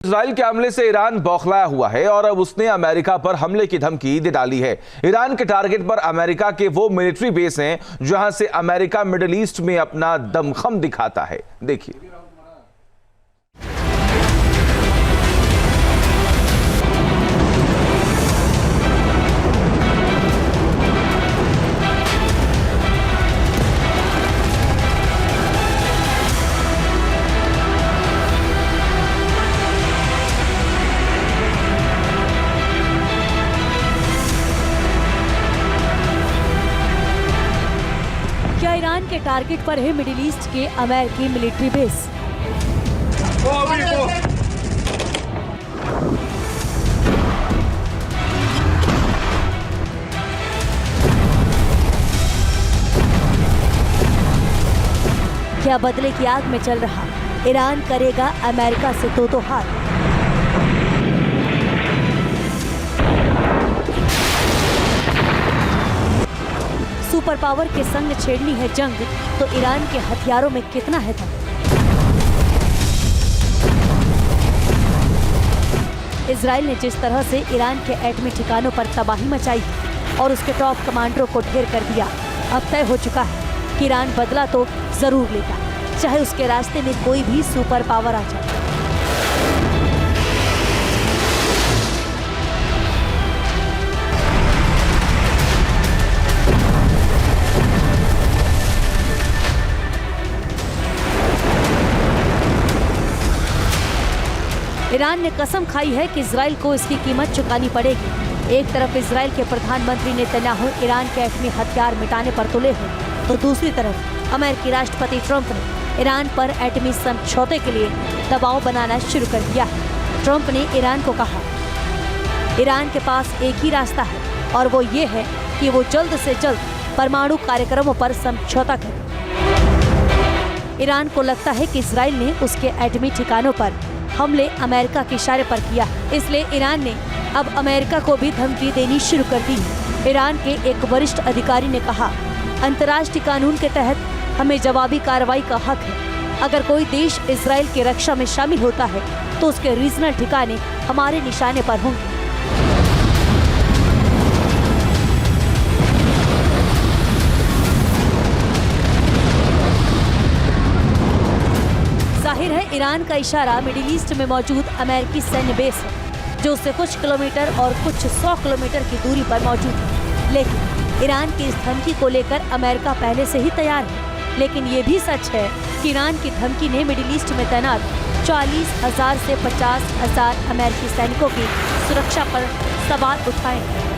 Israel के हमले से ईरान बौखलाया हुआ है और अब उसने अमेरिका पर हमले की धमकी दे डाली है। ईरान के टारगेट पर अमेरिका के वो मिलिट्री बेस हैं जहां से अमेरिका मिडिल ईस्ट में अपना दमखम दिखाता है। देखिए। क्या ईरान के टारगेट पर है मिडिल ईस्ट के अमेरिकी मिलिट्री बेस? क्या बदले की आग में चल रहा ईरान करेगा अमेरिका से तो हाथ? सुपर पावर के संग छेड़नी है जंग तो ईरान के हथियारों में कितना है दम? इजराइल ने जिस तरह से ईरान के एटमी ठिकानों पर तबाही मचाई और उसके टॉप कमांडरों को ढेर कर दिया, अब तय हो चुका है कि ईरान बदला तो जरूर लेगा, चाहे उसके रास्ते में कोई भी सुपर पावर आ जाए। ईरान ने कसम खाई है कि इजराइल को इसकी कीमत चुकानी पड़ेगी। एक तरफ इजराइल के प्रधानमंत्री नेतन्याहू ईरान के एटमी हथियार मिटाने पर तुले हैं, तो दूसरी तरफ अमेरिकी राष्ट्रपति ट्रंप ने ईरान पर एटमी समझौते के लिए दबाव बनाना शुरू कर दिया है। ट्रंप ने ईरान को कहा, ईरान के पास एक ही रास्ता है और वो ये है कि वो जल्द से जल्द परमाणु कार्यक्रमों पर समझौता करे। ईरान को लगता है कि इजराइल ने उसके एटमी ठिकानों पर हमले अमेरिका के इशारे पर किया, इसलिए ईरान ने अब अमेरिका को भी धमकी देनी शुरू कर दी है। ईरान के एक वरिष्ठ अधिकारी ने कहा, अंतर्राष्ट्रीय कानून के तहत हमें जवाबी कार्रवाई का हक है। अगर कोई देश इजराइल की रक्षा में शामिल होता है तो उसके रीजनल ठिकाने हमारे निशाने पर होंगे। जाहिर है ईरान का इशारा मिडिल ईस्ट में मौजूद अमेरिकी सैन्य बेस है, जो उससे कुछ किलोमीटर और कुछ 100 किलोमीटर की दूरी पर मौजूद है। लेकिन ईरान की इस धमकी को लेकर अमेरिका पहले से ही तैयार है। लेकिन ये भी सच है कि ईरान की धमकी ने मिडिल ईस्ट में तैनात 40,000 से 50,000 अमेरिकी सैनिकों की सुरक्षा पर सवाल उठाए हैं।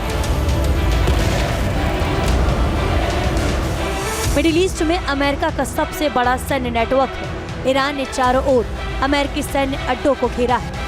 मिडिल ईस्ट में अमेरिका का सबसे बड़ा सैन्य नेटवर्क है। ईरान ने चारों ओर अमेरिकी सैन्य अड्डों को घेरा है।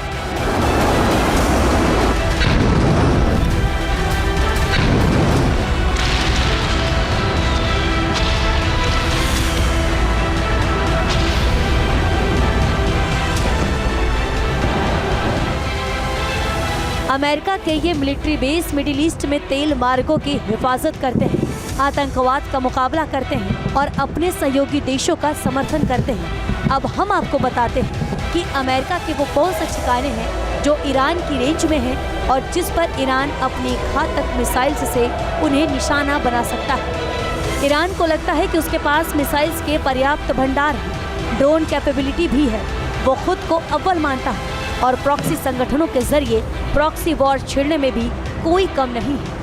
अमेरिका के ये मिलिट्री बेस मिडिल ईस्ट में तेल मार्गों की हिफाजत करते हैं, आतंकवाद का मुकाबला करते हैं और अपने सहयोगी देशों का समर्थन करते हैं। अब हम आपको बताते हैं कि अमेरिका के वो कौन से ठिकाने हैं जो ईरान की रेंज में हैं और जिस पर ईरान अपनी घातक मिसाइल्स से उन्हें निशाना बना सकता है। ईरान को लगता है कि उसके पास मिसाइल्स के पर्याप्त भंडार हैं, ड्रोन कैपेबिलिटी भी है। वो खुद को अव्वल मानता है और प्रॉक्सी संगठनों के जरिए प्रॉक्सी वॉर छेड़ने में भी कोई कम नहीं है।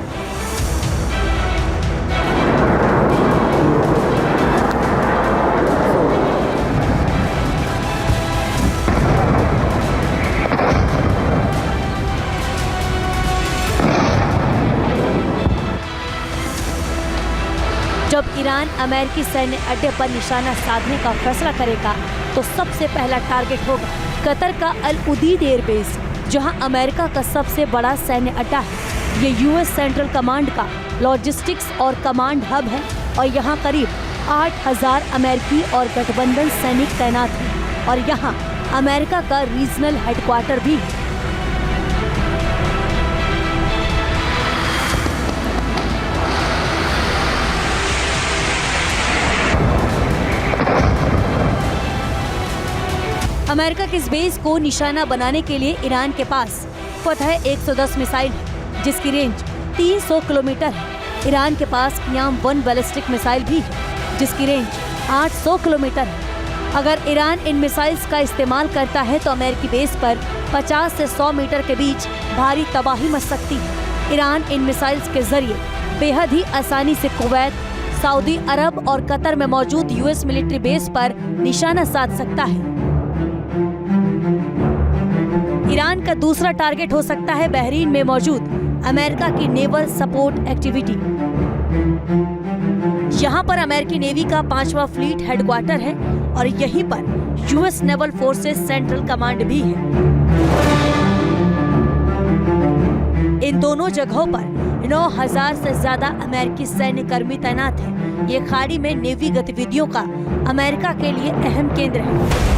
जब ईरान अमेरिकी सैन्य अड्डे पर निशाना साधने का फैसला करेगा तो सबसे पहला टारगेट होगा कतर का अल उदीद एयरबेस, जहां अमेरिका का सबसे बड़ा सैन्य अड्डा है। ये यूएस सेंट्रल कमांड का लॉजिस्टिक्स और कमांड हब है और यहाँ करीब 8,000 अमेरिकी और गठबंधन सैनिक तैनात हैं और यहाँ अमेरिका का रीजनल हेडक्वार्टर भी है। अमेरिका के इस बेस को निशाना बनाने के लिए ईरान के पास फतह 110 मिसाइल है, जिसकी रेंज 300 किलोमीटर है। ईरान के पास क़ियाम 1 बैलिस्टिक मिसाइल भी है, जिसकी रेंज 800 किलोमीटर है। अगर ईरान इन मिसाइल्स का इस्तेमाल करता है तो अमेरिकी बेस पर 50 से 100 मीटर के बीच भारी तबाही मच सकती है। ईरान इन मिसाइल्स के जरिए बेहद ही आसानी से कुवैत, सऊदी अरब और कतर में मौजूद यूएस मिलिट्री बेस पर निशाना साध सकता है। ईरान का दूसरा टारगेट हो सकता है बहरीन में मौजूद अमेरिका की नेवल सपोर्ट एक्टिविटी। यहाँ पर अमेरिकी नेवी का 5वां फ्लीट हेडक्वार्टर है और यहीं पर US naval forces central command भी है। इन दोनों जगहों पर 9000 से ज्यादा अमेरिकी सैन्य कर्मी तैनात हैं। ये खाड़ी में नेवी गतिविधियों का अमेरिका के लिए अहम केंद्र है।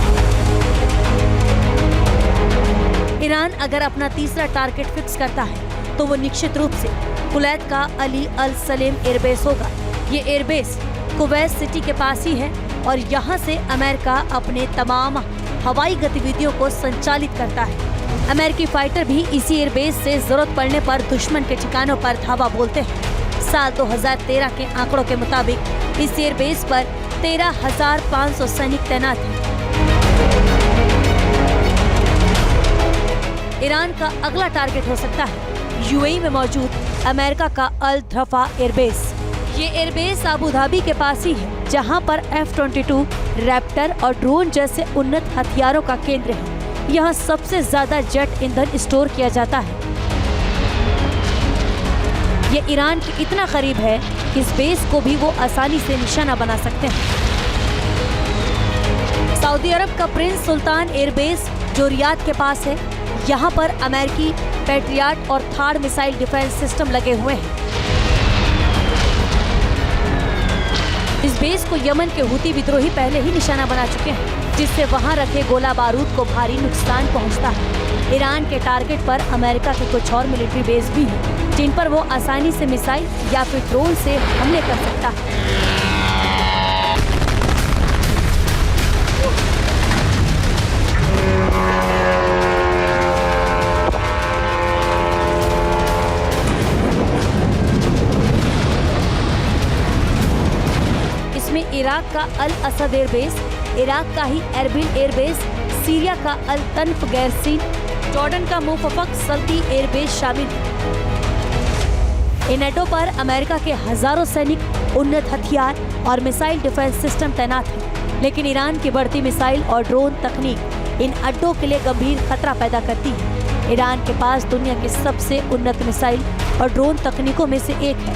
ईरान अगर अपना तीसरा टारगेट फिक्स करता है तो वो निश्चित रूप से कुवैत का अली अल सलेम एयरबेस होगा। ये एयरबेस कुवैत सिटी के पास ही है और यहाँ से अमेरिका अपने तमाम हवाई गतिविधियों को संचालित करता है। अमेरिकी फाइटर भी इसी एयरबेस से जरूरत पड़ने पर दुश्मन के ठिकानों पर धावा बोलते हैं। साल 2013 के आंकड़ों के मुताबिक इस एयरबेस पर 13,500 सैनिक तैनात हैं। ईरान का अगला टारगेट हो सकता है यूएई में मौजूद अमेरिका का अल ध्रफा एयरबेस। ये एयरबेस अबू धाबी के पास ही है, जहां पर F-22, रैप्टर और ड्रोन जैसे उन्नत हथियारों का केंद्र है। यहाँ सबसे ज्यादा जेट ईंधन स्टोर किया जाता है। ये ईरान के इतना करीब है कि इस बेस को भी वो आसानी से निशाना बना सकते हैं। सऊदी अरब का प्रिंस सुल्तान एयरबेस जो रियाद के पास है, यहाँ पर अमेरिकी पैट्रियट और थार्ड मिसाइल डिफेंस सिस्टम लगे हुए हैं। इस बेस को यमन के हुती विद्रोही पहले ही निशाना बना चुके हैं, जिससे वहां रखे गोला बारूद को भारी नुकसान पहुंचता है। ईरान के टारगेट पर अमेरिका के कुछ और मिलिट्री बेस भी हैं, जिन पर वो आसानी से मिसाइल या फिर ड्रोन से हमले कर सकता है। इसमें इराक का अल असद एयरबेस, इराक का ही एरबिल एयरबेस, सीरिया का अल तन्फ गैरसीन, जॉर्डन का मुफक्क सल्ती एयरबेस शामिल है। इन अड्डों पर अमेरिका के हजारों सैनिक, उन्नत हथियार और मिसाइल डिफेंस सिस्टम तैनात हैं। लेकिन ईरान की बढ़ती मिसाइल और ड्रोन तकनीक इन अड्डों के लिए गंभीर खतरा पैदा करती है। ईरान के पास दुनिया की सबसे उन्नत मिसाइल और ड्रोन तकनीकों में से एक है।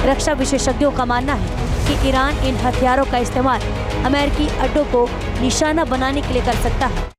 रक्षा विशेषज्ञों का मानना है कि ईरान इन हथियारों का इस्तेमाल अमेरिकी अड्डों को निशाना बनाने के लिए कर सकता है।